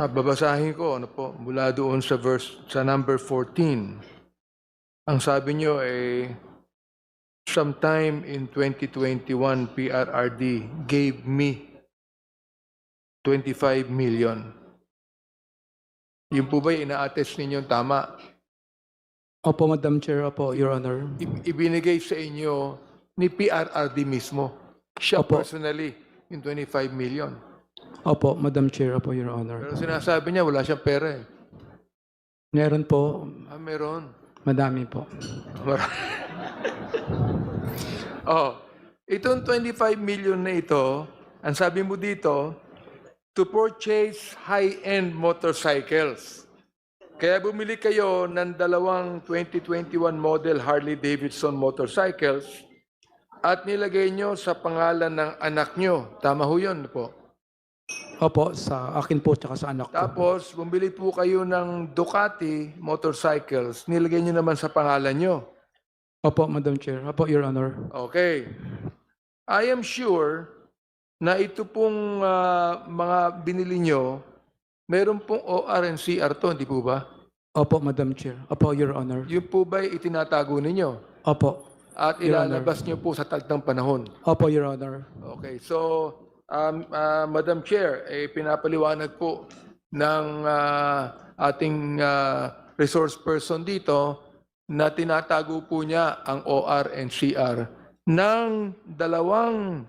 Babasahin ko ano po, mula doon sa number 14. Ang sabi nyo ay sometime in 2021 PRRD gave me 25 million. Yun po ba ina-attest ninyo tama? Opo, Madam Chair. Opo, Your Honor. Ibinigay sa inyo ni PRRD mismo. Siya Opo. personally yung 25 million. Opo, Madam Chair. Opo, Your Honor. Pero sinasabi niya wala siyang pera eh. Meron po. Meron. Madami po. Itong 25 million na ito, ang sabi mo dito, to purchase high-end motorcycles. Kaya bumili kayo ng dalawang 2021 model Harley-Davidson motorcycles at nilagay nyo sa pangalan ng anak nyo. Tama ho yun po. Opo, sa akin po tsaka sa anak ko. Tapos, bumili po kayo ng Ducati motorcycles, nilagay nyo naman sa pangalan nyo. Opo, Madam Chair. Opo, Your Honor. Okay. I am sure na ito pong mga binili nyo, meron pong OR and CR to, hindi po ba? Opo, Madam Chair. Opo, Your Honor. Yung po ba itinatago ninyo? Opo. At Your ilalabas nyo po sa tagtang panahon? Opo, Your Honor. Okay. So, Madam Chair, pinapaliwanag po ng ating resource person dito na tinatago po niya ang OR and CR ng dalawang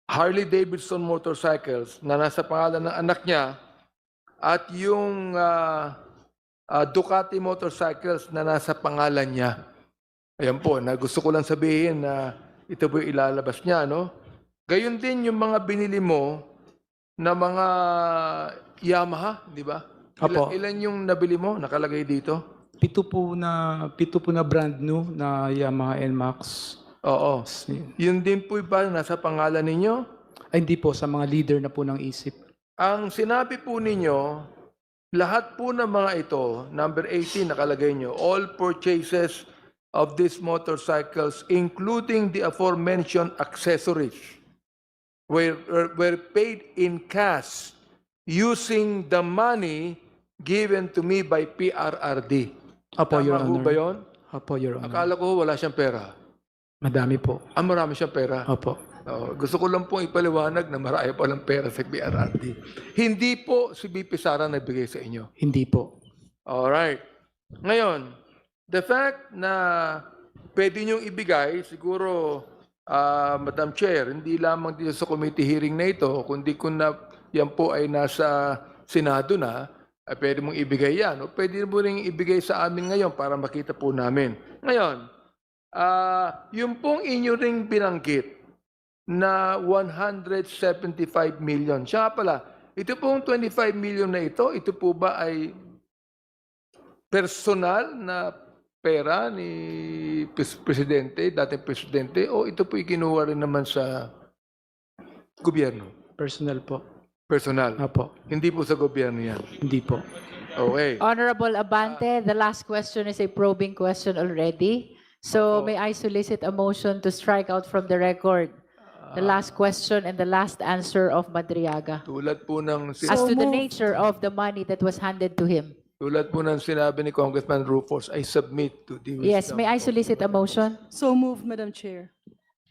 Harley-Davidson motorcycles na nasa pangalan ng anak niya at yung Ducati motorcycles na nasa pangalan niya. Ayan po, na gusto ko lang sabihin na ito po ilalabas niya, no? Gayon din yung mga binili mo na mga Yamaha, di ba? Apo. Ilan yung nabili mo, nakalagay dito? Pito po na brand new na Yamaha NMAX. Oo. Yun din po ba nasa pangalan ninyo? Ay, hindi po, sa mga leader na po ng isip. Ang sinabi po ninyo, lahat po ng mga ito, number 18 nakalagay nyo, all purchases of these motorcycles, including the aforementioned accessories, were paid in cash using the money given to me by PRRD. Opo, Your Tama ho Honor. ba yun? Opo, Your Honor. Akala ko wala siyang pera. Madami po. Marami siyang pera. Opo. Gusto ko lang pong ipaliwanag na marami palang pera sa PRRD. Hindi po si BP Sara nagbigay sa inyo. Hindi po. Alright. Ngayon, the fact na pwede niyong ibigay, siguro, Madam Chair, hindi lamang dito sa committee hearing na ito, kundi kung na yan po ay nasa Senado na, ay pwede mong ibigay yan. O pwede mo rin ibigay sa amin ngayon para makita po namin. Ngayon, yung pong inyo ring binanggit na 175 million. Siya pala, ito pong 25 million na ito po ba ay personal na pera ni Presidente, dating Presidente, o ito po ikinuha rin naman sa gobyerno? Personal po. Personal. Opo. Hindi po sa gobyerno yan. Hindi po. Okay. Honorable Abante, the last question is a probing question already. So may I solicit a motion to strike out from the record the last question and the last answer of Madriaga Tulad po ng as to the nature of the money that was handed to him. tulad po ng sinabi ni Congressman Rufus, I submit to the Yes, may I solicit a motion? So moved, Madam Chair.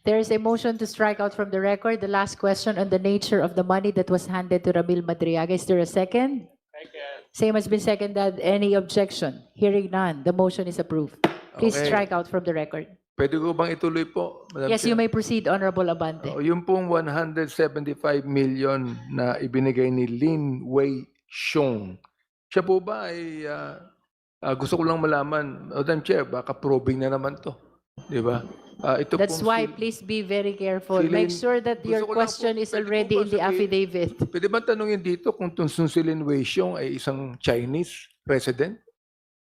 There is a motion to strike out from the record the last question on the nature of the money that was handed to Ramil Madriaga. Is there a second? Same has been seconded. Any objection? Hearing none, the motion is approved. Please Okay. strike out from the record. Pwede ko bang ituloy po, Madam Yes, Chair? you may proceed, Honorable Abante. Yung pong 175 million na ibinigay ni Lin Wei Xiong, siya po ba ay gusto ko lang malaman, Madam Chair, baka probing na naman to. Di ba? Ito That's pong why si- please be very careful. si Make Lin- sure that Gusto your ko lang po- question is pwede po already ba in the sabihin- affidavit. Pwede ba tanungin dito kung si Lin Wei Xiong ay isang Chinese president?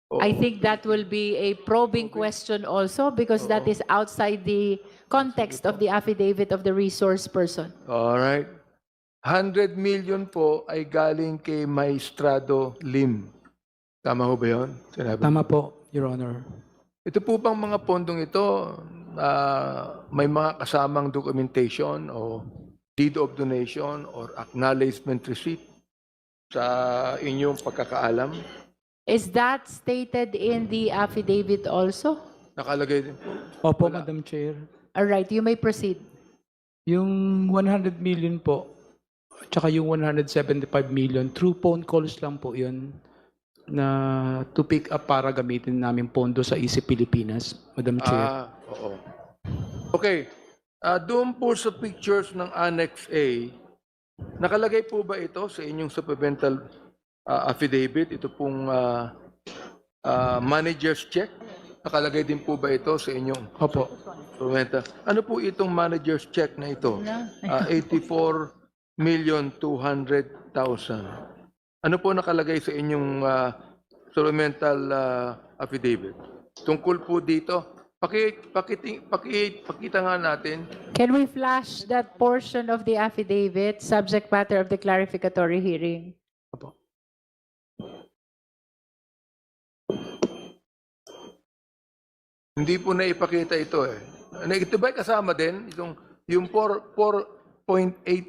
O- I think that will be a probing question also because that is outside the context of the affidavit of the resource person. Alright. 100 million po ay galing kay Maestrado Lim. Tama ho ba yun? Sinabi. Tama po, Your Honor. Ito po bang mga pondong ito, may mga kasamang documentation o deed of donation or acknowledgement receipt sa inyong pagkakaalam? Is that stated in the affidavit also? Nakalagay din po. Opo, Wala. Madam Chair. All right, you may proceed. Yung 100 million po, tsaka yung 175 million, through phone calls lang po yun na to pick up para gamitin namin pondo sa ISIP Pilipinas, Madam Chair. Oo. Okay. Doon po sa pictures ng Annex A, nakalagay po ba ito sa inyong supplemental affidavit? Ito pong manager's check? Nakalagay din po ba ito sa inyong Opo. supplemental? Ano po itong manager's check na ito? 84,200,000. Ano po nakalagay sa inyong supplemental affidavit? Tungkol po dito, pakita nga natin. Can we flash that portion of the affidavit, subject matter of the clarificatory hearing? Opo. Hindi po naipakita ito eh. Ito ba kasama din? Yung 4.8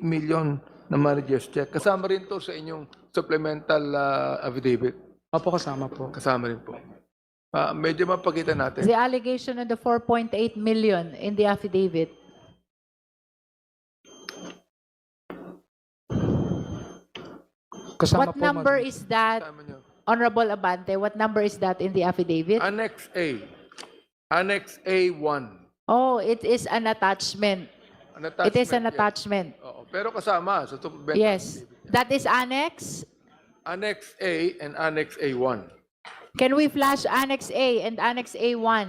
million na manager's check. Kasama rin to sa inyong supplemental affidavit. Opo, kasama po. Kasama rin po. Medyo mapakita natin. The allegation on the 4.8 million in the affidavit. Kasama What po, number Madam. is that, Kasama nyo. Honorable Abante? What number is that in the affidavit? Annex A. Annex A1. Oh, it is an attachment. An It is an yes. attachment. Oo, pero kasama sa supplemental Yes. affidavit. That is annex. Annex A and Annex A1. Can we flash Annex A and Annex A1?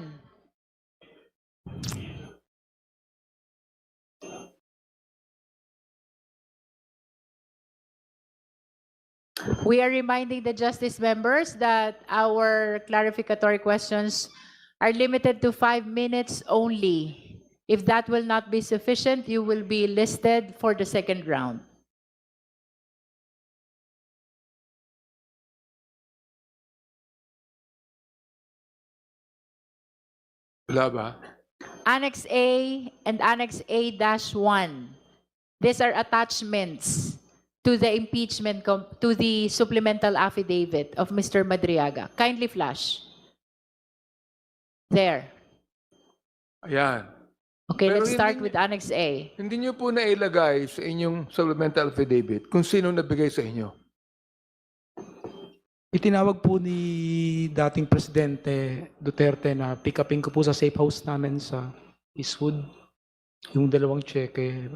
We are reminding the justice members that our clarificatory questions are limited to 5 minutes only. If that will not be sufficient, you will be listed for the second round. Wala ba? Annex A and Annex A-1. These are attachments to the impeachment, to the supplemental affidavit of Mr. Madriaga. Kindly flash. There. Ayan. Okay, Pero let's start hindi- with Annex A. Hindi nyo po nailagay sa inyong supplemental affidavit kung sino nabigay sa inyo. Itinawag po ni dating Presidente Duterte na pick upin ko po sa safe house namin sa Eastwood. Yung 2 cheque,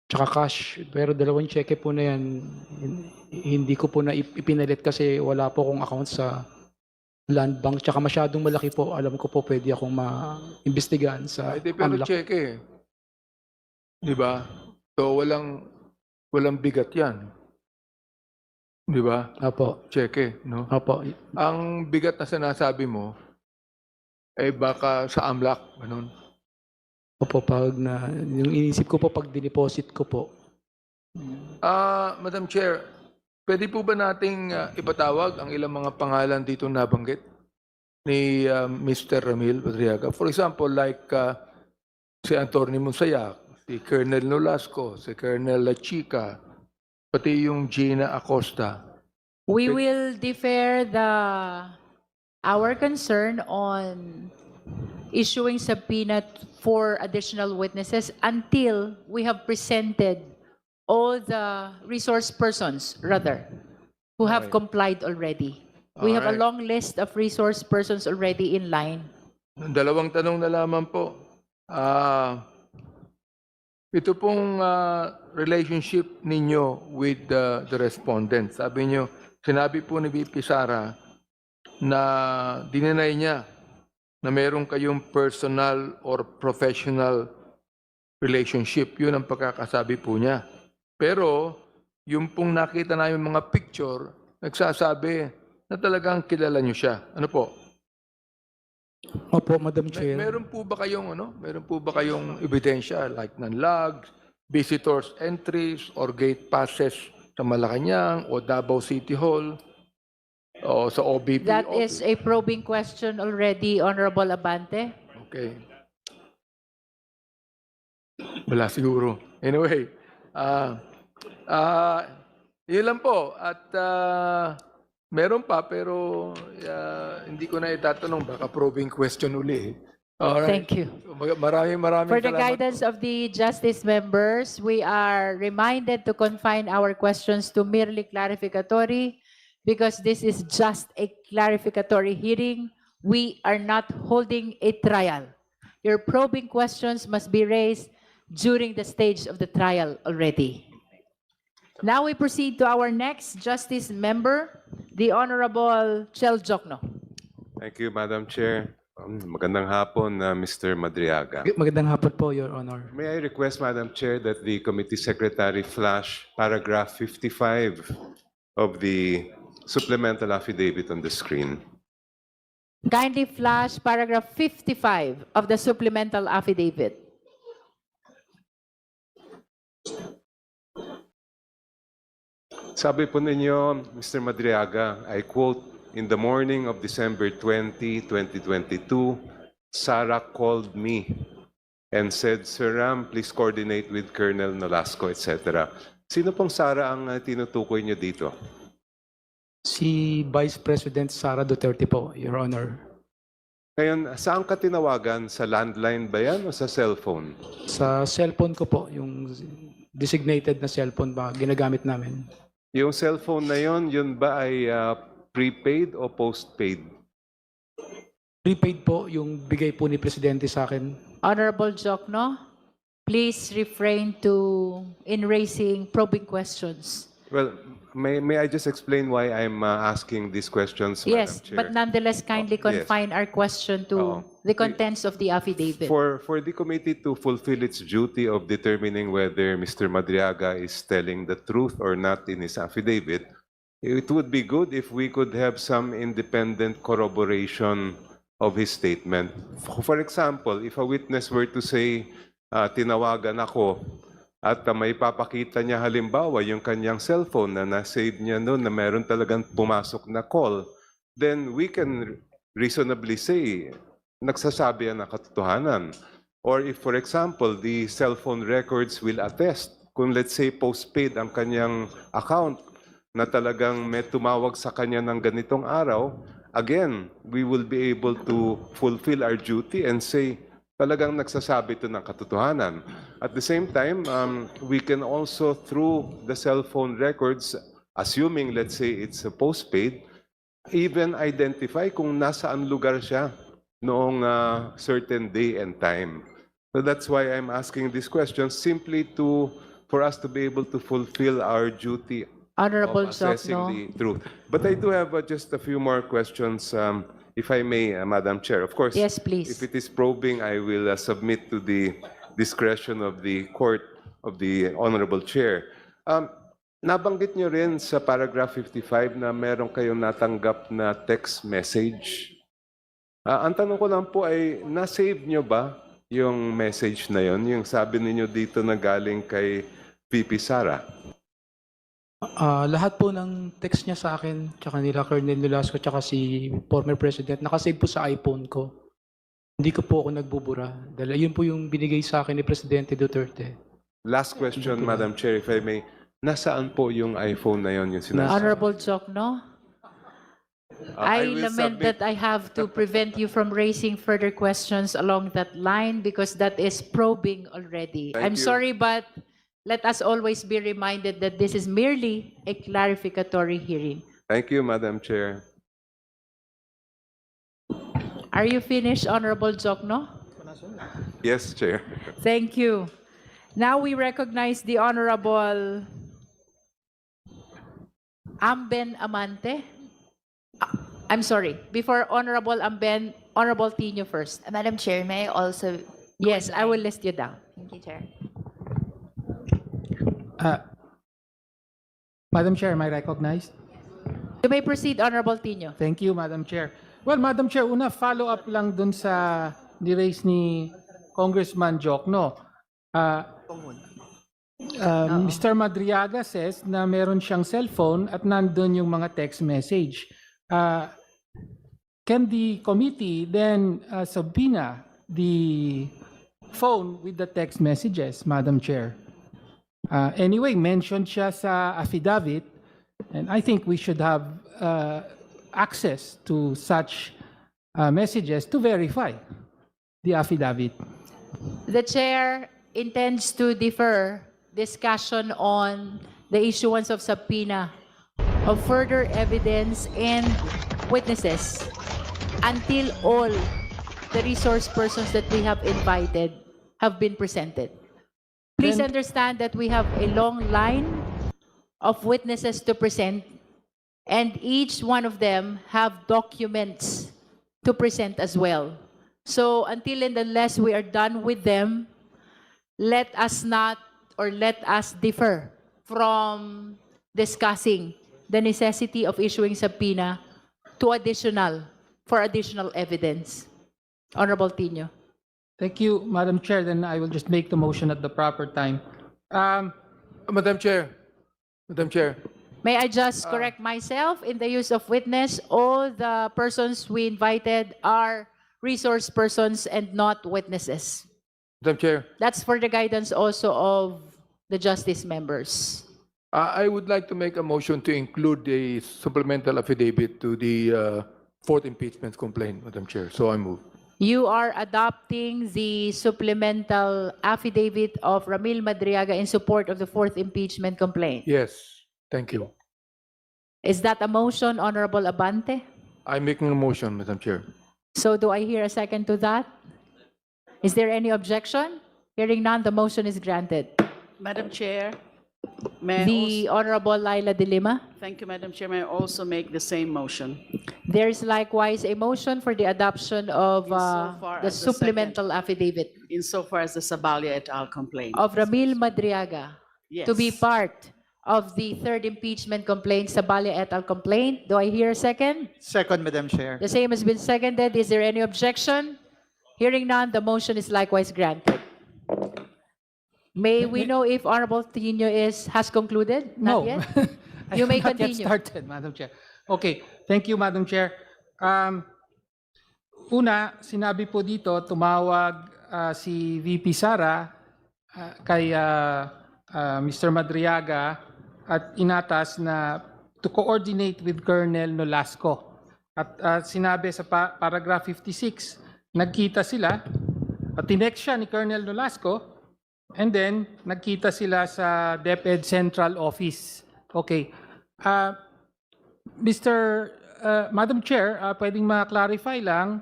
tsaka cash. Pero 2 cheque po na yan, hindi ko po na ipinalit kasi wala po akong account sa land bank. Tsaka masyadong malaki po. Alam ko po pwede akong ma-imbestigahan sa Ay, di, pero AMLAC. cheque eh. Di ba? So, walang bigat yan. Di ba? Apo, Cheque, no? apo. Ang bigat na sinasabi mo, ay baka sa AMLAC, ganun. Opo, yung inisip ko po pag dineposit ko po. Madam Chair, pwede po ba nating ipatawag ang ilang mga pangalan dito nabanggit ni Mr. Ramil Madriaga? For example, like si Antonio Monsayak, si Colonel Nolasco, si Colonel La Chica, pati yung Gina Acosta. We will defer our concern on issuing subpoena for additional witnesses until we have presented all the resource persons, rather, who have Okay. complied already. We have a Alright. long list of resource persons already in line. Dalawang tanong na lamang po. Ito pong relationship ninyo with the respondent. Sinabi po ni VP Sara na dinenay niya na meron kayong personal or professional relationship. Yun ang pagkakasabi po niya. Pero yung pong nakita namin mga picture, nagsasabi na talagang kilala niyo siya. Ano po? Opo, Madam Chair. Meron po ba kayong ebidensya like non-logs, visitors entries or gate passes sa Malacanang o Davao City Hall o sa OBP? That is a probing question already, Honorable Abante. Okay. Wala siguro. Anyway, Ah, yun lang po. At meron pa pero hindi ko na itatanong. Baka probing question uli. Alright. Thank you. Maraming For the salamat guidance po. of the Justice members, we are reminded to confine our questions to merely clarificatory because this is just a clarificatory hearing. We are not holding a trial. Your probing questions must be raised during the stage of the trial already. Now we proceed to our next Justice member, the Honorable Chel Jokno. Thank you, Madam Chair. Magandang hapon, Mr. Madriaga. Magandang hapon po, Your Honor. May I request, Madam Chair, that the committee secretary flash paragraph 55 of the supplemental affidavit on the screen. Kindly flash paragraph 55 of the supplemental affidavit. Sabi po ninyo, Mr. Madriaga, I quote, "In the morning of December 20, 2022, Sarah called me and said, Sir Ram, please coordinate with Colonel Nolasco, etc." Sino pong Sarah ang tinutukoy niyo dito? Si Vice President Sara Duterte po, Your Honor. Ngayon, saan ka tinawagan? Sa landline ba yan o sa cellphone? Sa cellphone ko po, yung designated na cellphone ba ginagamit namin. Yung cellphone na yun ba ay prepaid o postpaid? Prepaid po yung bigay po ni Presidente sa akin. Honorable Jokno, please refrain in raising probing questions. Well, may I just explain why I'm asking these questions, Yes, Madam Chair? but nonetheless, kindly Yes. confine our question to the contents of the affidavit. For the committee to fulfill its duty of determining whether Mr. Madriaga is telling the truth or not in his affidavit, it would be good if we could have some independent corroboration of his statement. For example, if a witness were to say, tinawagan ako, at may papakita niya halimbawa yung kanyang cellphone na na-save niya noon na meron talagang pumasok na call, then we can reasonably say, nagsasabi yan ng katotohanan. Or if, for example, the cellphone records will attest, kung let's say postpaid ang kanyang account, na talagang may tumawag sa kanya ng ganitong araw, again, we will be able to fulfill our duty and say, talagang nagsasabi ito ng katotohanan. At the same time, we can also, through the cell phone records, assuming, let's say, it's a postpaid, even identify kung nasaan lugar siya noong certain day and time. So that's why I'm asking these questions, simply for us to be able to fulfill our duty Honorable of assessing Jokno. the truth. But I do have just a few more questions, if I may, Madam Chair. Of course, Yes, please. if it is probing, I will submit to the discretion of the court of the Honorable Chair. Nabanggit niyo rin sa paragraph 55 na meron kayong natanggap na text message. Ang tanong ko lang po ay, na-save niyo ba yung message na yon? Yung sabi niyo dito na galing kay VP Sara? Lahat po ng text niya sa akin, tsaka nila Colonel Nolasco, tsaka si former President, nakasave po sa iPhone ko. Hindi ko po ako nagbubura. Dahil yun po yung binigay sa akin ni Presidente Duterte. Last question, Madam Chair, if I may. Nasaan po yung iPhone na yon, yung sinasabi? Honorable Jokno, I will lament submit- that I have to prevent you from raising further questions along that line because that is probing already. Thank I'm you. sorry, but let us always be reminded that this is merely a clarificatory hearing. Thank you, Madam Chair. Are you finished, Honorable Jokno? Yes, Chair. Thank you. Now we recognize the Honorable Amben Amante. I'm sorry. Before Honorable Amben, Honorable Tino first. Madam Chair, may I also? Yes, I will list you down. Thank you, Chair. Madam Chair, am I recognized? You may proceed, Honorable Tino. Thank you, Madam Chair. Well, Madam Chair, una, follow-up lang dun sa ni-raise ni Congressman Jokno. Mr. Madriaga says na meron siyang cellphone at nandun yung mga text message. Can the committee then subpoena the phone with the text messages, Madam Chair? Anyway, mentioned siya sa affidavit, and I think we should have access to such messages to verify the affidavit. The chair intends to defer discussion on the issuance of subpoena of further evidence and witnesses until all the resource persons that we have invited have been presented. Please Then- understand that we have a long line of witnesses to present, and each one of them have documents to present as well. So until and unless we are done with them, let us not or let us differ from discussing the necessity of issuing subpoena for additional evidence. Honorable Tino. Thank you, Madam Chair. Then I will just make the motion at the proper time. Madam Chair, May I just correct myself in the use of witness? All the persons we invited are resource persons and not witnesses. Madam Chair, That's for the guidance also of the justice members. I would like to make a motion to include the supplemental affidavit to the fourth impeachment complaint, Madam Chair. So I move. You are adopting the supplemental affidavit of Ramil Madriaga in support of the fourth impeachment complaint. Yes, thank you. Is that a motion, Honorable Abante? I'm making a motion, Madam Chair. So do I hear a second to that? Is there any objection? Hearing none, the motion is granted. Madam Chair, may I The Honorable Laila de Lima. thank you, Madam Chair. May I also make the same motion? There is likewise a motion for the adoption of Insofar the as the supplemental affidavit Insofar as the Sabalia et al. Complaint. of Ramil Madriaga to be Yes. part of the third impeachment complaint, Sabalia et al. Complaint. Do I hear a second? Second, Madam Chair. The same has been seconded. Is there any objection? Hearing none, the motion is likewise granted. May we know if Honorable Tino has concluded? Not No. yet? I You have may not yet continue. started, Madam Chair. Okay, thank you, Madam Chair. Una, sinabi po dito, tumawag si VP Sara kay Mr. Madriaga at inatas na to coordinate with Colonel Nolasco. At sinabi sa paragraph 56, nagkita sila, at tinext siya ni Colonel Nolasco, and then nagkita sila sa DepEd Central Office. Okay. Madam Chair, pwedeng ma-clarify lang,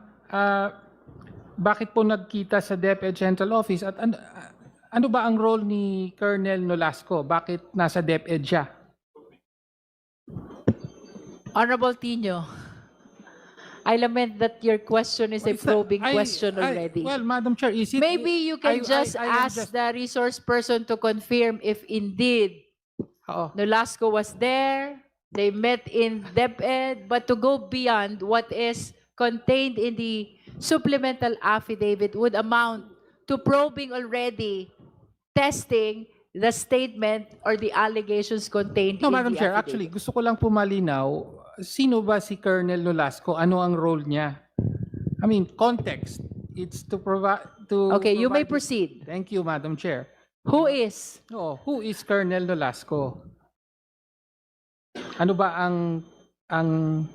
bakit po nagkita sa DepEd Central Office at ano ba ang role ni Colonel Nolasco? Bakit nasa DepEd siya? Honorable Tino, I lament that your question is a probing question already. Well, Madam Chair, is it... Maybe you can just I am ask the resource person to confirm if indeed Oo. Nolasco was there, they met in DepEd, but to go beyond what is contained in the supplemental affidavit would amount to probing already, testing the statement or the allegations contained No, in Madam the Chair, affidavit. actually, gusto ko lang pumalinaw, sino ba si Colonel Nolasco? Ano ang role niya? I mean, context. It's to provide... Okay, you may proceed. Thank you, Madam Chair. Who is? Oh, who is Colonel Nolasco? Ano ba ang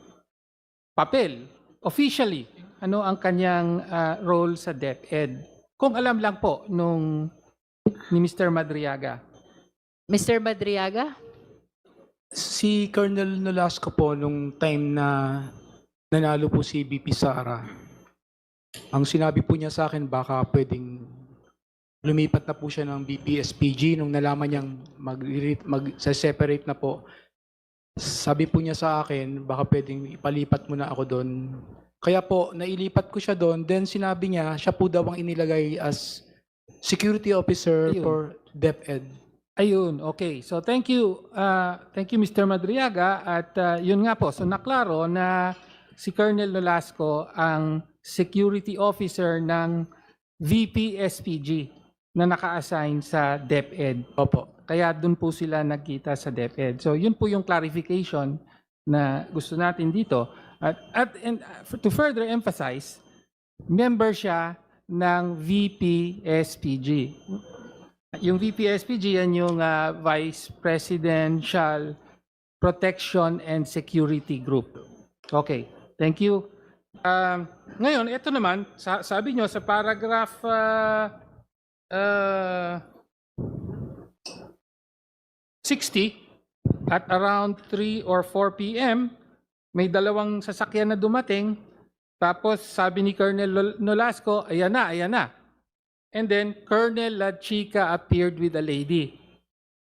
papel officially? Ano ang kanyang role sa DepEd? Kung alam lang po ni Mr. Madriaga. Mr. Madriaga? Si Colonel Nolasco po nung time na nanalo po si VP Sara, ang sinabi po niya sa akin baka pwedeng lumipat na po siya ng VP-SPG nung nalaman niyang mag-separate na po. Sabi po niya sa akin, baka pwedeng ipalipat mo na ako doon. Kaya po, nailipat ko siya doon. Then sinabi niya, siya po daw ang inilagay as security officer Ayun. for DepEd. Ayun, okay. So thank you Mr. Madriaga at yun nga po. So naklaro na si Colonel Nolasco ang security officer ng VP-SPG na naka-assign sa DepEd. Opo. Kaya doon po sila nagkita sa DepEd. So yun po yung clarification na gusto natin dito. And to further emphasize, member siya ng VP-SPG. Yung VP-SPG, yan yung Vice Presidential Protection and Security Group. Okay, thank you. Ngayon, ito naman, sabi nyo sa paragraph 60, at around 3 or 4 p.m., may dalawang sasakyan na dumating. Tapos sabi ni Colonel Nolasco, ayan na, ayan na. And then Colonel La Chica appeared with a lady.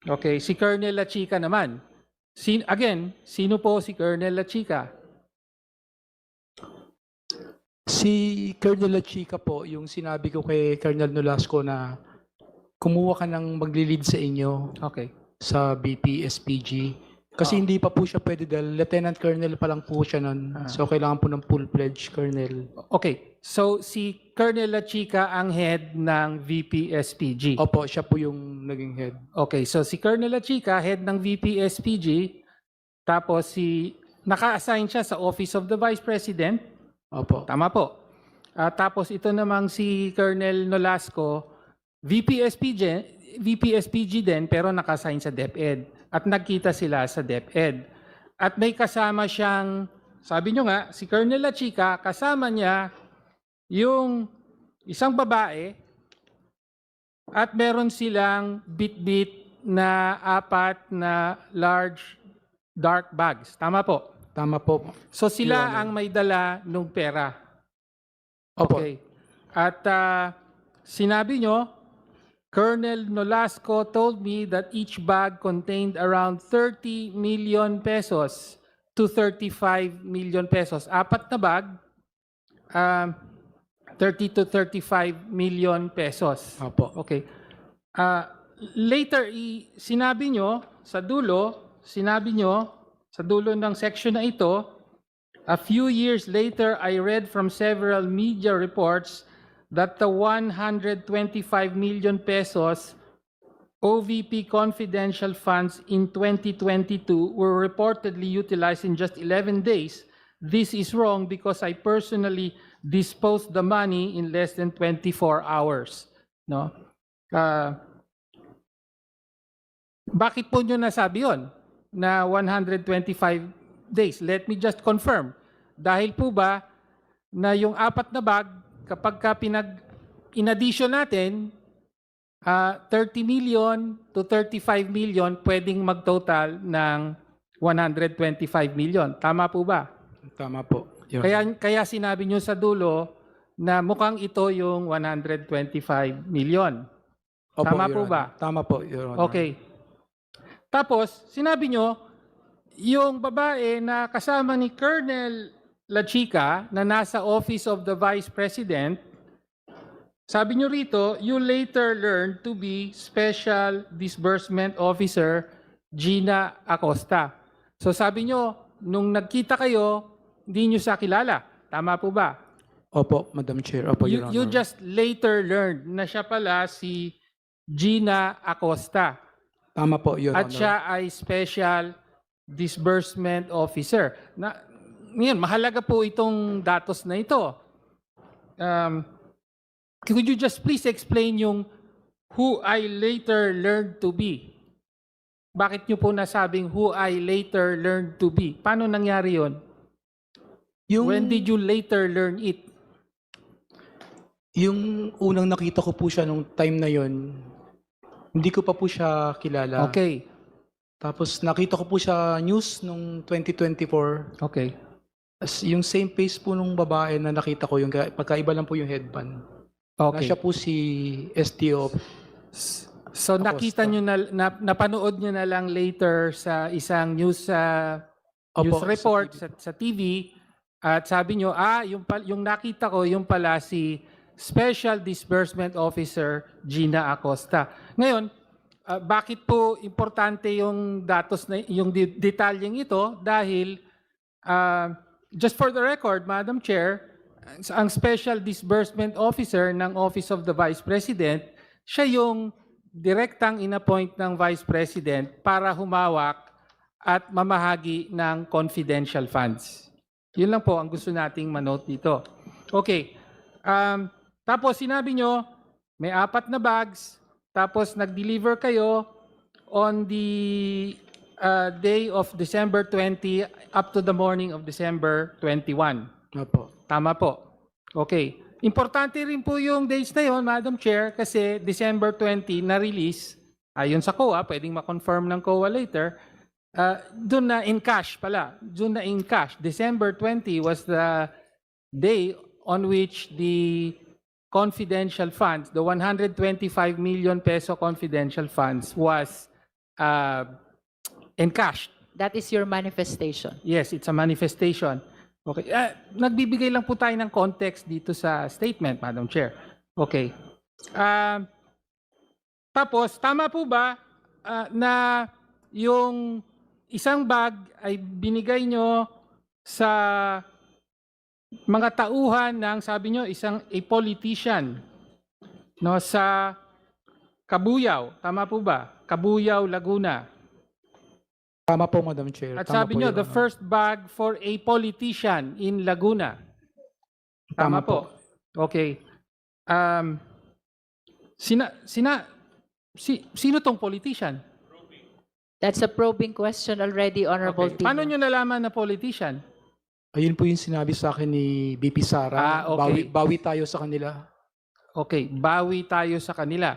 Okay, si Colonel La Chica naman. Sino po si Colonel La Chica? Si Colonel La Chica po, yung sinabi ko kay Colonel Nolasco na kumuha ka ng maglilid sa inyo Okay. sa BP-SPG. Kasi hindi pa po siya pwede dahil Lieutenant Colonel pa lang po siya nun. So kailangan po ng full-fledged Colonel. Okay, so si Colonel La Chica ang head ng VP-SPG. Opo, siya po yung naging head. Okay, so si Colonel La Chica, head ng VP-SPG, tapos naka-assign siya sa Office of the Vice President. Opo. Tama po. Tapos ito namang si Colonel Nolasco, VP-SPG din pero naka-assign sa DepEd. At nagkita sila sa DepEd. At may kasama siyang, sabi nyo nga, si Colonel La Chica, kasama niya yung isang babae at meron silang bit-bit na 4 na large dark bags. Tama po. Tama po. So sila Your Honor. ang may dala ng pera. Opo. Okay. At sinabi nyo, Colonel Nolasco told me that each bag contained around 30 million pesos to 35 million pesos. 4 na bag, 30 to 35 million pesos. Opo. Okay. Later, sinabi nyo sa dulo ng section na ito, a few years later, I read from several media reports that the 125 million pesos OVP confidential funds in 2022 were reportedly utilized in just 11 days. This is wrong because I personally disposed the money in less than 24 hours. No? Bakit po nyo nasabi yun na 125 days? Let me just confirm. Dahil po ba na yung 4 na bag, kapag ka in addition natin, 30 million to 35 million, pwedeng magtotal ng 125 million. Tama po ba? Tama po. Your Honor. Kaya sinabi nyo sa dulo na mukhang ito yung 125 million. Opo, Tama Your po Honor. ba? Tama po, Your Honor. Okay. Tapos, sinabi nyo, yung babae na kasama ni Colonel La Chica na nasa Office of the Vice President, sabi nyo rito, you later learned to be Special Disbursement Officer Gina Acosta. So sabi nyo, nung nagkita kayo, hindi nyo siya kilala. Tama po ba? Opo, Madam Chair. Opo, Your Honor. You just later learned na siya pala si Gina Acosta. Tama po, Your At Honor. siya ay Special Disbursement Officer. Ngayon, mahalaga po itong datos na ito. Could you just please explain yung who I later learned to be? Bakit nyo po nasabing who I later learned to be? Paano nangyari yon? When did you later learn it? Yung unang nakita ko po siya nung time na yon, hindi ko pa po siya kilala. Okay. Tapos nakita ko po siya news nung 2024. Okay. Yung same face po nung babae na nakita ko, yung pagkaiba lang po yung headband. Na Okay. siya po si STO. So Acosta. nakita nyo napanood nyo na lang later sa isang news Opo, report sa sa TV at sabi nyo, yung nakita ko, yung pala si Special Disbursement Officer Gina Acosta. Ngayon, bakit po importante yung datos na yung detalyeng ito? Dahil just for the record, Madam Chair, ang Special Disbursement Officer ng Office of the Vice President, siya yung direktang inappoint ng Vice President para humawak at mamahagi ng confidential funds. Yun lang po ang gusto nating manote dito. Okay. Tapos sinabi nyo, may 4 na bags, tapos nag-deliver kayo on the day of December 20 up to the morning of December 21. Opo. Tama po. Okay. Importante rin po yung dates na yun, Madam Chair, kasi December 20 na-release, ayon sa COA, pwedeng ma-confirm ng COA later, doon na in cash pala. Doon na in cash. December 20 was the day on which the confidential funds, the 125 million peso confidential funds was encashed. That is your manifestation. Yes, it's a manifestation. Okay. Nagbibigay lang po tayo ng context dito sa statement, Madam Chair. Okay. Tapos, tama po ba na yung isang bag ay binigay nyo sa mga tauhan ng, sabi nyo, a politician, no, sa Cabuyao. Tama po ba? Cabuyao, Laguna. Tama po, Madam Chair. At Tama sabi po, nyo, Your the Honor. first bag for a politician in Laguna. Tama, Tama po. Okay. Sino tong politician? That's a probing question already, Honorable Okay. Paano Tino. nyo nalaman na politician? Ayun po yung sinabi sa akin ni BP Sara. Okay. Bawi tayo sa kanila. Okay, bawi tayo sa kanila.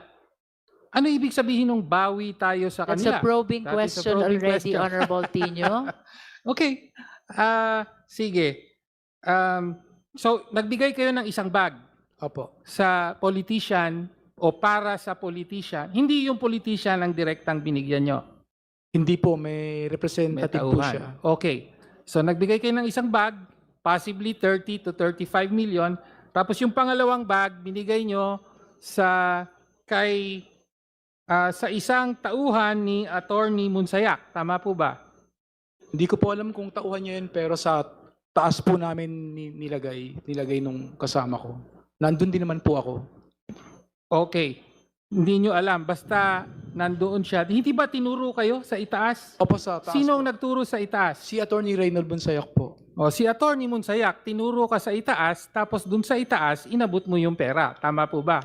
Ano ibig sabihin ng bawi tayo sa That's kanila? a probing That is a question probing already, question. Honorable Tino. Okay. Sige. So, nagbigay kayo ng isang bag Opo. sa politician o para sa politician. Hindi yung politician ang direktang binigyan nyo. Hindi po, may May representative po tauhan. siya. Okay. So, nagbigay kayo ng isang bag, possibly 30 to 35 million. Tapos yung pangalawang bag, binigay nyo sa isang tauhan ni Attorney Munsayak. Tama po ba? Hindi ko po alam kung tauhan niya yun, pero sa taas po namin nilagay nung kasama ko. Nandun din naman po ako. Okay. Hindi nyo alam. Basta nandoon siya. Hindi ba tinuro kayo sa itaas? Opo, sa taas Sino po. ang nagturo sa itaas? Si Attorney Reynald Bonsayak po. O, si Attorney Munsayak, tinuro ka sa itaas, tapos dun sa itaas, inabot mo yung pera. Tama po ba?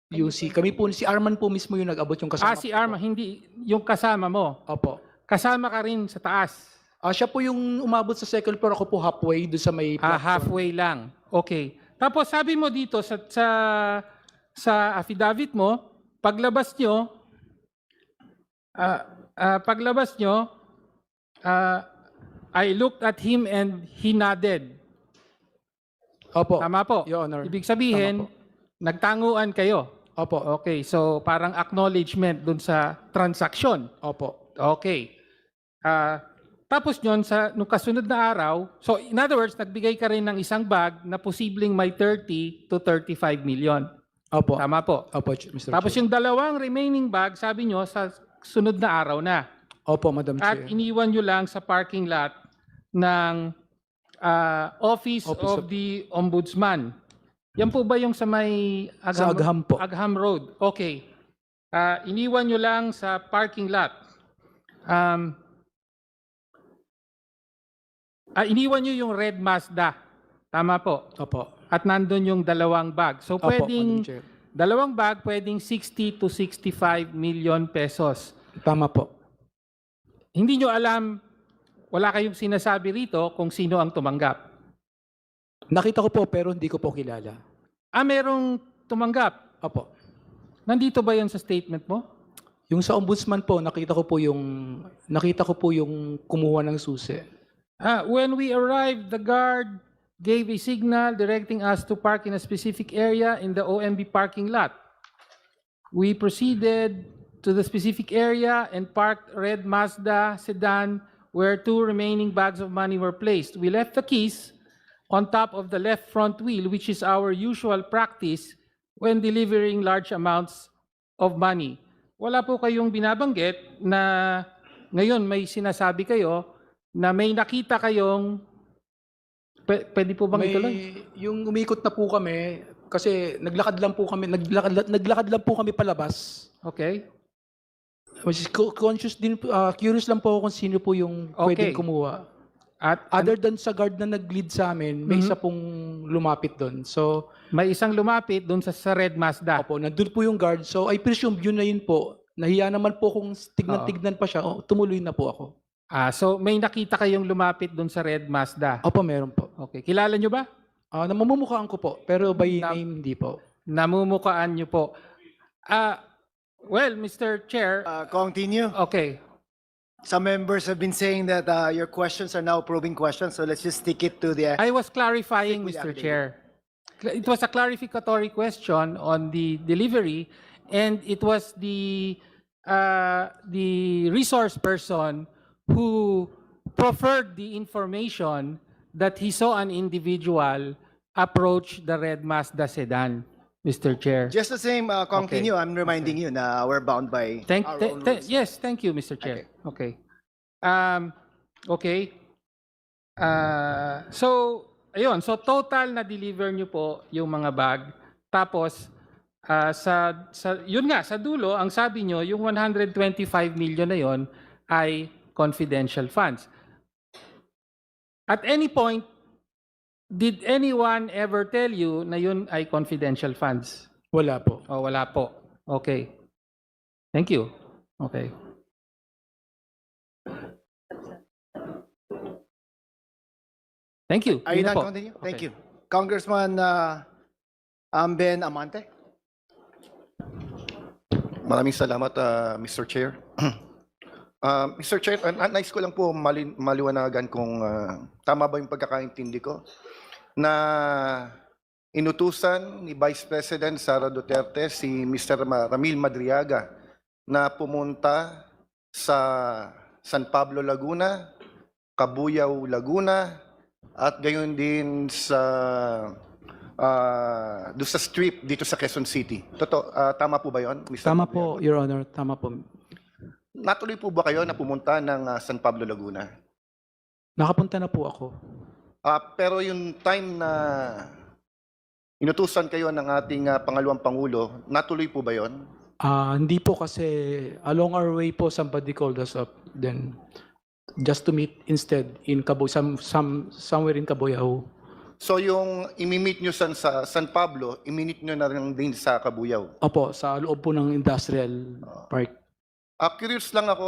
UC. Kami po, si Arman po mismo yung nag-abot yung kasama Si ko Arma, po. hindi yung kasama mo. Opo. Kasama ka rin sa taas. Siya po yung umabot sa second floor, ako po halfway doon sa may platform. Halfway lang. Okay. Tapos sabi mo dito sa affidavit mo, paglabas nyo, I looked at him and he nodded. Opo. Tama po. Your Honor. Ibig sabihin, Tama po. nagtanguan kayo. Opo. Okay, so parang acknowledgement dun sa transaksyon. Opo. Okay. Tapos yun, nung kasunod na araw, so in other words, nagbigay ka rin ng isang bag na posibleng may 30 to 35 million. Opo. Tama po. Opo, Mr. Tapos Chair. yung dalawang remaining bag, sabi nyo, sa sunod na araw na. Opo, Madam At Chair. iniwan nyo lang sa parking lot ng Office of the Ombudsman. Yan po ba yung sa may Sa Agham po. Agham Road? Okay. Iniwan nyo lang sa parking lot. Iniwan nyo yung red Mazda. Tama po. Opo. At nandun yung dalawang bag. So Opo, pwedeng, Madam Chair. dalawang bag pwedeng 60 to 65 million pesos. Tama po. Hindi nyo alam, wala kayong sinasabi rito kung sino ang tumanggap. Nakita ko po pero hindi ko po kilala. Merong tumanggap. Opo. Nandito ba yan sa statement mo? Yung sa ombudsman po, nakita ko po yung kumuha ng susi. When we arrived, the guard gave a signal directing us to park in a specific area in the OMB parking lot. We proceeded to the specific area and parked red Mazda sedan where 2 remaining bags of money were placed. We left the keys on top of the left front wheel, which is our usual practice when delivering large amounts of money. Wala po kayong binabanggit na ngayon may sinasabi kayo na may nakita kayong pwede po bang ituloy? Yung umikot na po kami, kasi naglakad lang po kami palabas. Okay. Curious lang po ako kung sino po yung Okay. pwedeng kumuha. At Other than sa guard na nag-lead sa amin, may isa pong lumapit doon. So, may isang lumapit doon sa Red Mazda. opo, nandun po yung guard. So, I presume yun na yun po. Nahiya naman po kung tignan-tignan pa siya. Tumuloy na po ako. So may nakita kayong lumapit doon sa Red Mazda. Opo, meron po. Okay. Kilala nyo ba? Namamumukhaan ko po, pero by Na- name hindi po. Namumukhaan nyo po. Well, Mr. Chair, Continue. okay. Some members have been saying that your questions are now probing questions, so let's just stick it to the. I was clarifying, Stick with Mr. the Chair. It was a clarificatory question on the delivery, and it was the resource person who proffered the information that he saw an individual approach the Red Mazda sedan, Mr. Chair. Just the same, continue. I'm reminding you na we're bound by our own rules. Yes, thank you, Mr. Chair. Okay. Okay. So, ayun. So, total na deliver nyo po yung mga bag. Tapos, yun nga, sa dulo, ang sabi nyo, yung 125 million na yon ay confidential funds. At any point, did anyone ever tell you na yun ay confidential funds? Wala po. O wala po. Okay. Thank you. Okay. Thank you. Are you Yun na done? po. Continue. Okay. Thank you. Congressman Ben Amante. Maraming salamat, Mr. Chair. Mr. Chair, nais ko lang po maliwanagan kung tama ba yung pagkakaintindi ko na inutusan ni Vice President Sara Duterte si Mr. Ramil Madriaga na pumunta sa San Pablo, Laguna, Cabuyao, Laguna, at gayon din sa doon sa strip dito sa Quezon City. Tama po ba 'yon, Mr. Tama Madriaga? po, Your Honor. Tama po. Natuloy po ba kayo na pumunta ng San Pablo, Laguna? Nakapunta na po ako. Pero yung time na inutusan kayo ng ating pangalawang Pangulo, natuloy po ba yon? Hindi po kasi along our way po somebody called us up then just to meet instead in somewhere in Cabuyao. So yung imi-meet nyo sa San Pablo, imi-meet nyo na rin din sa Cabuyao. Opo, sa loob po ng industrial park. Curious lang ako,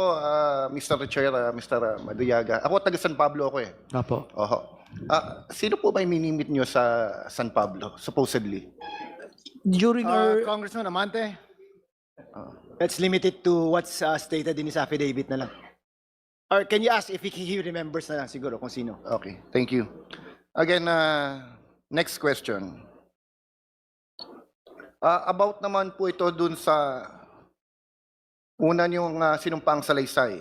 Mr. Chair, Mr. Madriaga. Ako taga San Pablo ako eh. Opo. Oho. Sino po ba yung mini-meet nyo sa San Pablo, supposedly? During our Congressman Amante. Let's limit it to what's stated in his affidavit na lang. Or can you ask if he remembers na lang siguro kung sino? Okay, thank you. Again, next question. About naman po ito dun sa una yung sinumpang salaysay.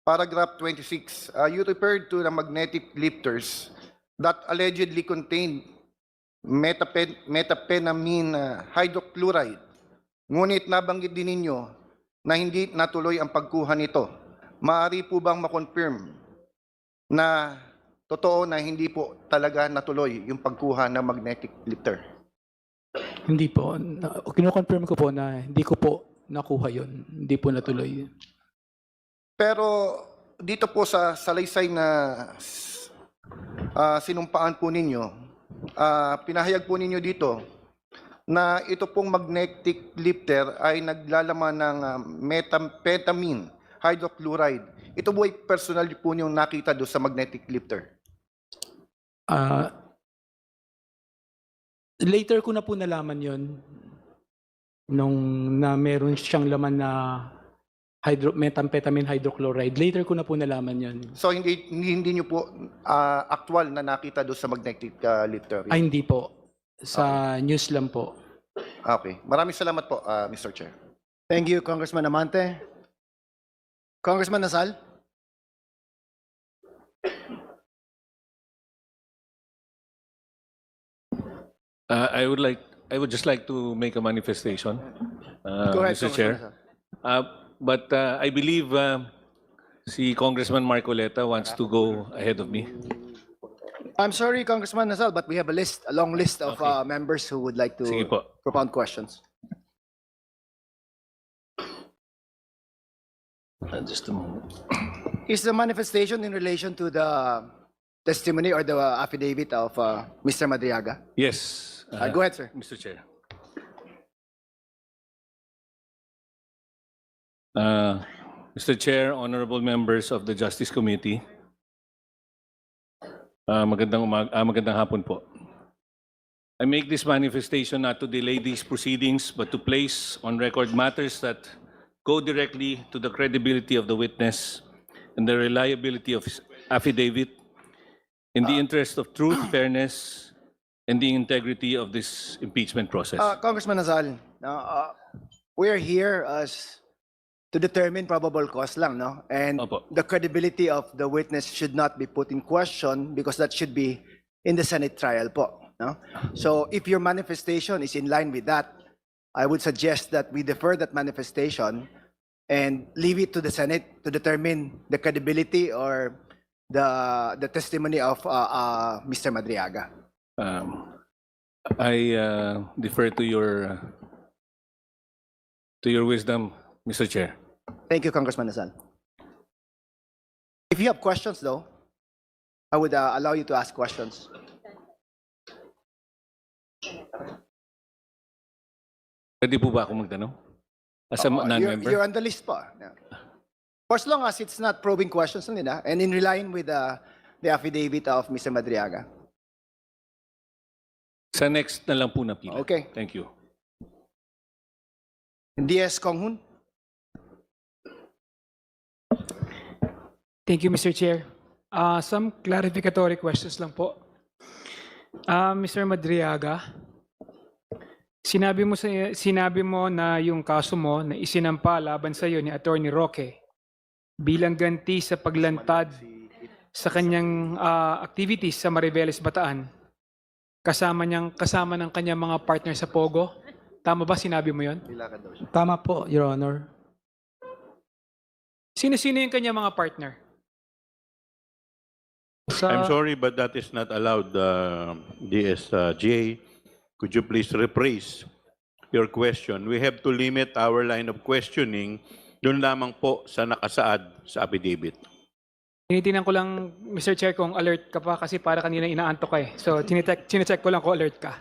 Paragraph 26, you referred to the magnetic lifters that allegedly contained methamphetamine hydrochloride. Ngunit nabanggit din ninyo na hindi natuloy ang pagkuha nito. Maaari po bang makonfirm na totoo na hindi po talaga natuloy yung pagkuha ng magnetic lifter? hindi po. Kino-confirm ko po na hindi ko po nakuha yon. Hindi po natuloy. Pero dito po sa salaysay na sinumpaan po ninyo, pinahayag po ninyo dito na ito pong magnetic lifter ay naglalaman ng methamphetamine hydrochloride. Ito po ay personal po niyong nakita doon sa magnetic lifter. Later ko na po nalaman yon nung na meron siyang laman na methamphetamine hydrochloride. Later ko na po nalaman yon. So hindi niyo po actual na nakita doon sa magnetic lifter. Ay, hindi po. Sa news lang po. Okay. Maraming salamat po, Mr. Chair. Thank you, Congressman Amante. Congressman Nasal. I would just like to make a manifestation, Go ahead, Mr. Congressman Chair. Nasal. But I believe si Congressman Marcoleta wants to go ahead of me. I'm sorry, Congressman Nasal, but we have a long list of Okay. members who would like to Sige po. propound questions. Just a moment. Is the manifestation in relation to the testimony or the affidavit of Mr. Madriaga? Yes. Go ahead, sir. Mr. Chair. Mr. Chair, honorable members of the Justice Committee, magandang hapon po. I make this manifestation not to delay these proceedings, but to place on record matters that go directly to the credibility of the witness and the reliability of his affidavit in the interest of truth, fairness, and the integrity of this impeachment process. Congressman Nazal, we are here as to determine probable cause lang, no? And Opo. the credibility of the witness should not be put in question because that should be in the Senate trial po, no? So if your manifestation is in line with that, I would suggest that we defer that manifestation and leave it to the Senate to determine the credibility or the testimony of Mr. Madriaga. I defer to your wisdom, Mr. Chair. Thank you, Congressman Nazal. If you have questions, though, I would allow you to ask questions. Pwede po ba ako magtanong? As a non-member? You're on the list po. Yeah. For as long as it's not probing questions lang nila and in line with the affidavit of Mr. Madriaga. Sa next na lang po na pila. Okay. Thank you. DS Konghun. Thank you, Mr. Chair. Some clarificatory questions lang po. Mr. Madriaga, sinabi mo na yung kaso mo na isinampa laban sa iyo ni Attorney Roque bilang ganti sa paglantad sa kanyang activities sa Mariveles, Bataan, kasama ng kanyang mga partner sa Pogo. Tama ba sinabi mo yon? Tama po, Your Honor. Sino-sino yung kanyang mga partner? I'm sorry, but that is not allowed, DSJ. Could you please rephrase your question? We have to limit our line of questioning doon lamang po sa nakasaad sa affidavit. Tinitingnan ko lang, Mr. Chair, kung alert ka pa kasi para kanina inaantok ka eh. So, chinecheck ko lang kung alert ka.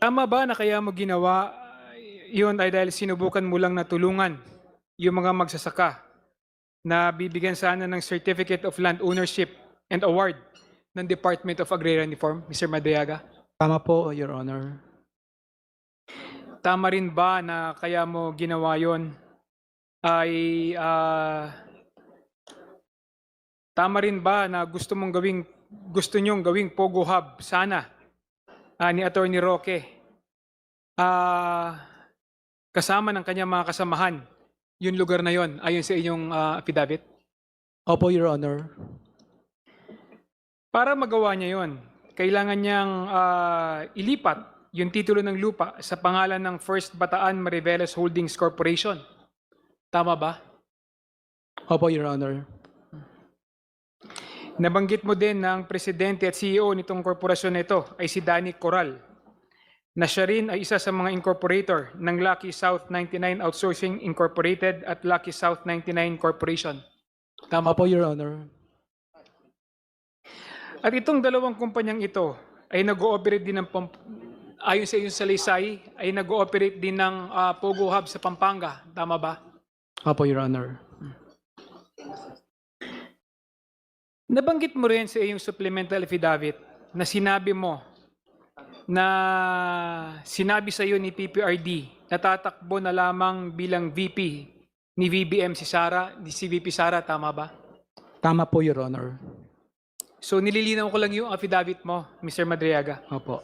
Tama ba na kaya mo ginawa yun ay dahil sinubukan mo lang na tulungan yung mga magsasaka na bibigyan sana ng Certificate of Land Ownership and Award ng Department of Agrarian Reform, Mr. Madriaga? Tama po, Your Honor. Tama rin ba na kaya mo ginawa yon ay tama rin ba na gusto nyong gawing Pogo Hub sana ni Attorney Roque kasama ng kanyang mga kasamahan yung lugar na yon ayon sa inyong affidavit? Opo, Your Honor. Para magawa niya yon, kailangan niyang ilipat yung titulo ng lupa sa pangalan ng First Bataan Mariveles Holdings Corporation. Tama ba? Opo, Your Honor. Nabanggit mo din na ang presidente at CEO nitong korporasyon na ito ay si Danny Coral, na siya rin ay isa sa mga incorporator ng Lucky South 99 Outsourcing Incorporated at Lucky South 99 Corporation. Tama Opo, Your Honor. At itong dalawang kumpanyang ito ay nag-ooperate din ng ayon sa iyong salaysay, ay nag-ooperate din ng Pogo Hub sa Pampanga. Tama ba? Opo, Your Honor. Nabanggit mo rin sa iyong supplemental affidavit na sinabi mo na sinabi sa iyo ni PPRD na tatakbo na lamang bilang VP ni VBM si VP Sara, tama ba? Tama po, Your Honor. So nililinaw ko lang yung affidavit mo, Mr. Madriaga. Opo.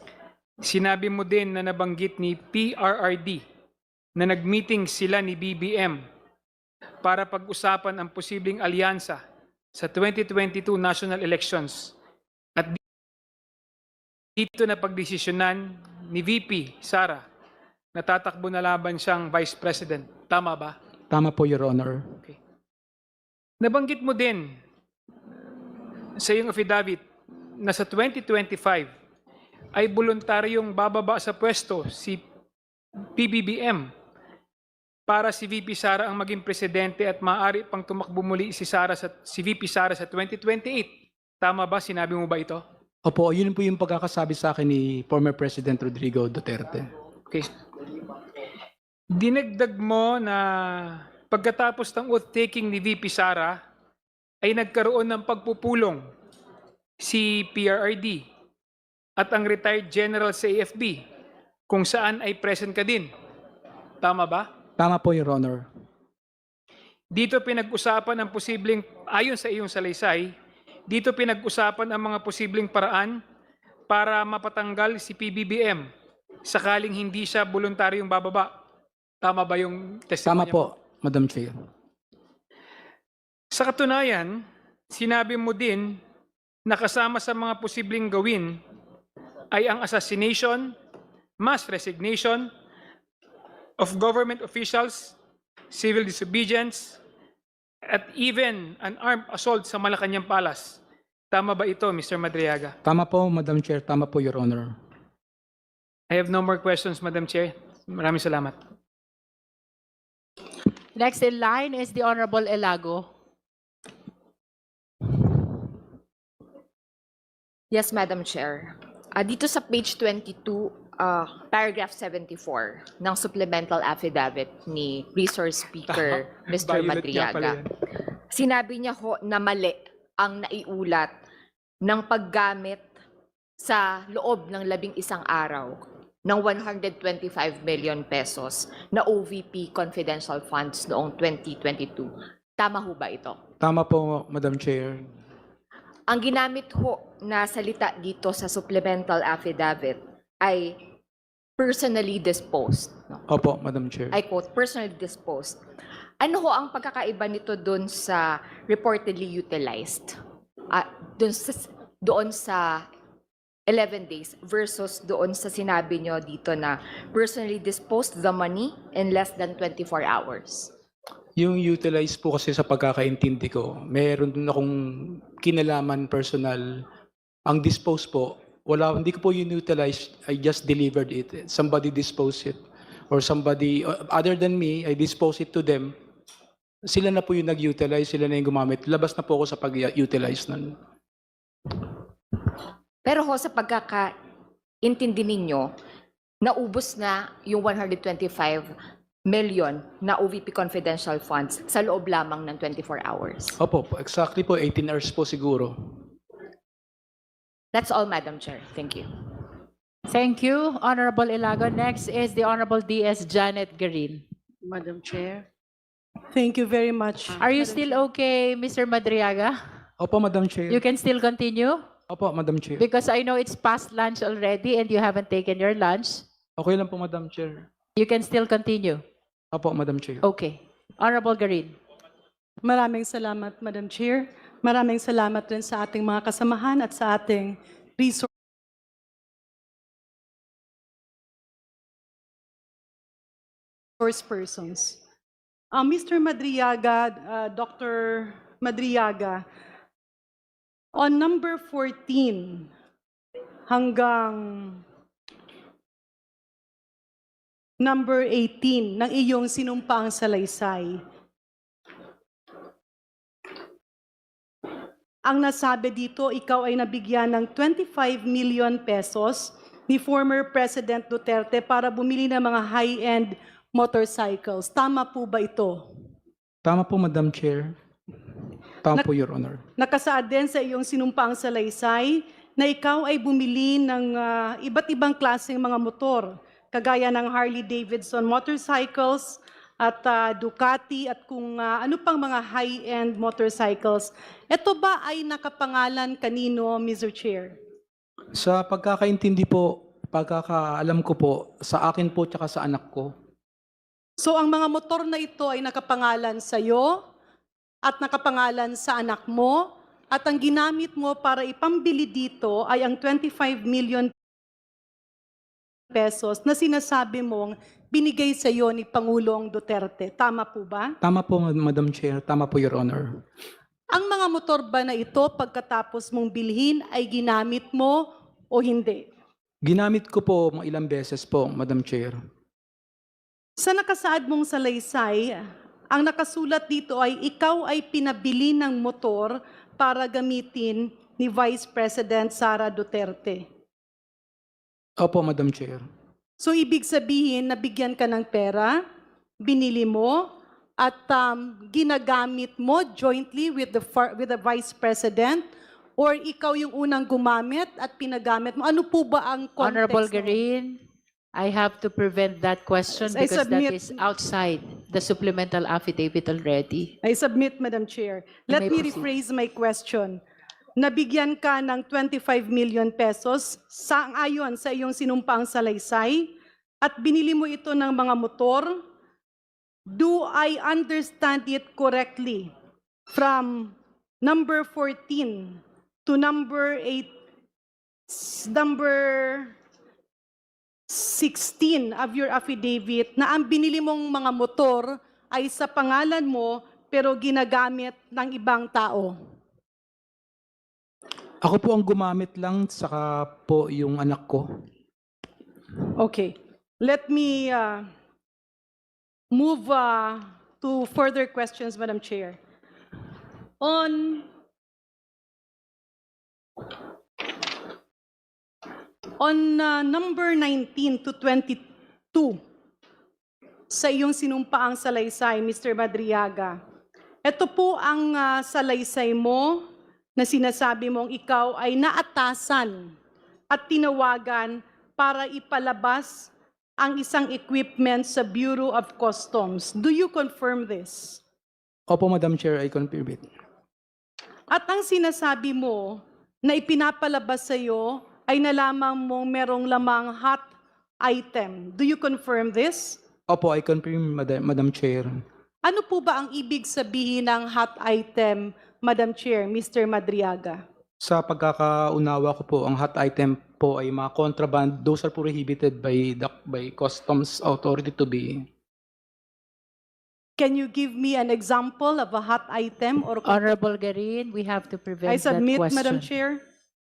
Sinabi mo din na nabanggit ni PRRD na nag-meeting sila ni BBM para pag-usapan ang posibleng alyansa sa 2022 national elections at dito na pagdesisyonan ni VP Sara na tatakbo na laban siyang Vice President. Tama ba? Tama po, Your Honor. Okay. Nabanggit mo din sa iyong affidavit na sa 2025 ay voluntaryong bababa sa pwesto si PBBM para si VP Sara ang maging presidente at maaari pang tumakbo muli si VP Sara sa 2028. Tama ba? Sinabi mo ba ito? Opo, yun po yung pagkakasabi sa akin ni former President Rodrigo Duterte. Okay. Dinagdag mo na pagkatapos ng oath-taking ni VP Sara ay nagkaroon ng pagpupulong si PRRD at ang retired general sa AFP kung saan ay present ka din. Tama ba? Tama po, Your Honor. Dito pinag-usapan ang posibleng, ayon sa iyong salaysay, dito pinag-usapan ang mga posibleng paraan para mapatanggal si PBBM sakaling hindi siya voluntaryong bababa. Tama ba yung Tama testimonya mo? po, Madam Chair. Sa katunayan, sinabi mo din na kasama sa mga posibleng gawin ay ang assassination, mass resignation of government officials, civil disobedience, at even an armed assault sa Malacanang Palace. Tama ba ito, Mr. Madriaga? Tama po, Madam Chair. Tama po, Your Honor. I have no more questions, Madam Chair. Maraming salamat. Next in line is the Honorable Elago. Yes, Madam Chair. Dito sa page 22, paragraph 74 ng supplemental affidavit ni Resource Speaker Mr. Violet nga pala Madriaga. yan. Sinabi niya ho na mali ang naiulat ng paggamit sa loob ng 11 araw ng 125 million pesos na OVP confidential funds noong 2022. Tama ho ba ito? Tama po, Madam Chair. Ang ginamit ho na salita dito sa supplemental affidavit ay personally disposed. No? Opo, Madam Chair. I quote, personally disposed. Ano ho ang pagkakaiba nito doon sa reportedly utilized? Doon sa 11 days versus doon sa sinabi nyo dito na personally disposed the money in less than 24 hours. Yung utilize po kasi sa pagkakaintindi ko, meron din akong kinalaman personal. Ang dispose po, hindi ko po yun utilize, I just delivered it. Somebody disposed it. Or somebody, other than me, I dispose it to them. Sila na po yung nag-utilize, sila na yung gumamit. Labas na po ako sa pag-utilize nun. Pero ho, sa pagkakaintindi ninyo, naubos na yung 125 million na OVP confidential funds sa loob lamang ng 24 hours. Opo, exactly po, 18 hours po siguro. That's all, Madam Chair. Thank you. Thank you, Honorable Elago. Next is the Honorable DS Janet Garin. Madam Chair. Thank you very much. Are you still okay, Mr. Madriaga? Opo, Madam Chair. You can still continue? Opo, Madam Chair. Because I know it's past lunch already and you haven't taken your lunch. Okay lang po, Madam Chair. You can still continue. Opo, Madam Chair. Okay. Honorable Garin. Maraming salamat, Madam Chair. Maraming salamat rin sa ating mga kasamahan at sa ating resource persons. Mr. Madriaga, Dr. Madriaga, on number 14 hanggang number 18 ng iyong sinumpaang salaysay, ang nasabi dito, ikaw ay nabigyan ng 25 million pesos ni former President Duterte para bumili ng mga high-end motorcycles. Tama po ba ito? Tama po, Madam Chair. Tama po, Your Honor. Nakasaad din sa iyong sinumpaang salaysay na ikaw ay bumili ng iba't ibang klaseng mga motor, kagaya ng Harley-Davidson motorcycles at Ducati at kung ano pang mga high-end motorcycles. Ito ba ay nakapangalan kanino, Mr. Chair? Sa pagkakaintindi po, pagkakaalam ko po, sa akin po tsaka sa anak ko. So ang mga motor na ito ay nakapangalan sa iyo at nakapangalan sa anak mo at ang ginamit mo para ipambili dito ay ang 25 million pesos na sinasabi mong binigay sa iyo ni Pangulong Duterte. Tama po ba? Tama po, Madam Chair. Tama po, Your Honor. Ang mga motor ba na ito pagkatapos mong bilhin ay ginamit mo o hindi? Ginamit ko po mga ilang beses po, Madam Chair. Sa nakasaad mong salaysay, ang nakasulat dito ay ikaw ay pinabili ng motor para gamitin ni Vice President Sara Duterte. Opo, Madam Chair. So ibig sabihin, nabigyan ka ng pera, binili mo, at ginagamit mo jointly with the Vice President, or ikaw yung unang gumamit at pinagamit mo? Ano po ba ang context? Honorable nun? Garin, I have to prevent that question I because that submit- is outside the supplemental affidavit already. I submit, Madam Chair. You Let may me proceed. rephrase my question. Nabigyan ka ng 25 million pesos ayon sa iyong sinumpaang salaysay at binili mo ito ng mga motor. Do I understand it correctly? From number 14 to number 16 of your affidavit na ang binili mong mga motor ay sa pangalan mo pero ginagamit ng ibang tao. Ako po ang gumamit lang, saka po yung anak ko. Okay. Let me move to further questions, Madam Chair. On number 19 to 22, sa iyong sinumpaang salaysay, Mr. Madriaga, ito po ang salaysay mo na sinasabi mong ikaw ay naatasan at tinawagan para ipalabas ang isang equipment sa Bureau of Customs. Do you confirm this? Opo, Madam Chair, I confirm it. At ang sinasabi mo na ipinapalabas sa iyo ay nalaman mong merong lamang hot item. Do you confirm this? Opo, I confirm, Madam Chair. Ano po ba ang ibig sabihin ng hot item, Madam Chair, Mr. Madriaga? Sa pagkakaunawa ko po, ang hot item po ay mga contraband. Those are prohibited by Customs Authority to be. Can you give me an example of a hot item or? Honorable Garin, we have to prevent I that submit, question. Madam Chair.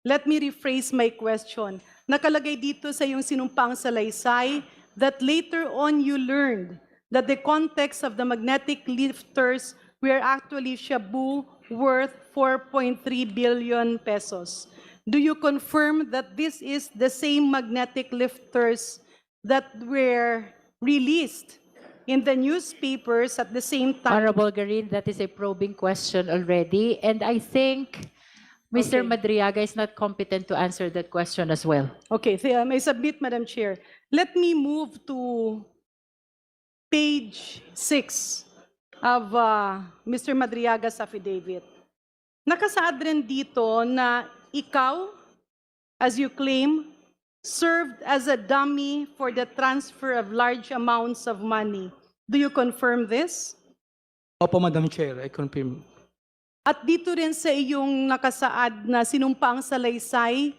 Let me rephrase my question. Nakalagay dito sa iyong sinumpang salaysay that later on you learned that the context of the magnetic lifters were actually shabu worth 4.3 billion pesos. Do you confirm that this is the same magnetic lifters that were released in the newspapers at the same time? Honorable Garin, that is a probing question already, and I think Mr. Okay. Madriaga is not competent to answer that question as well. Okay, I submit, Madam Chair. Let me move to page 6 of Mr. Madriaga's affidavit. Nakasaad rin dito na ikaw, as you claim, served as a dummy for the transfer of large amounts of money. Do you confirm this? Opo, Madam Chair, I confirm. At dito rin sa iyong nakasaad na sinumpaang salaysay,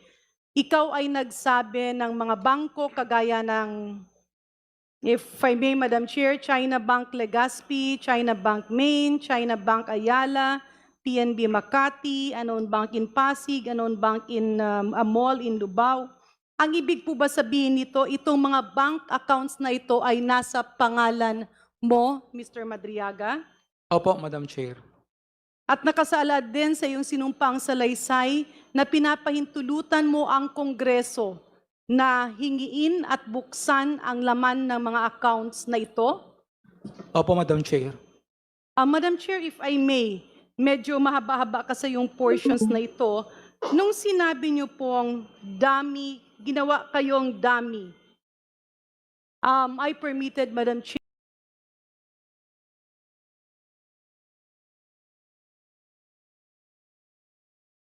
ikaw ay nagsabi ng mga bangko kagaya ng, if I may, Madam Chair, China Bank Legazpi, China Bank Maine, China Bank Ayala, PNB Makati, Anon Bank in Pasig, Anon Bank in a mall in Lubao. Ang ibig po ba sabihin nito, itong mga bank accounts na ito ay nasa pangalan mo, Mr. Madriaga? Opo, Madam Chair. At nakasaad din sa iyong sinumpang salaysay na pinapahintulutan mo ang Kongreso na hingiin at buksan ang laman ng mga accounts na ito? Opo, Madam Chair. Madam Chair, if I may, medyo mahaba-haba ka sa yung portions na ito. Nung sinabi niyo pong dummy, ginawa kayong dummy, I permitted, Madam Chair,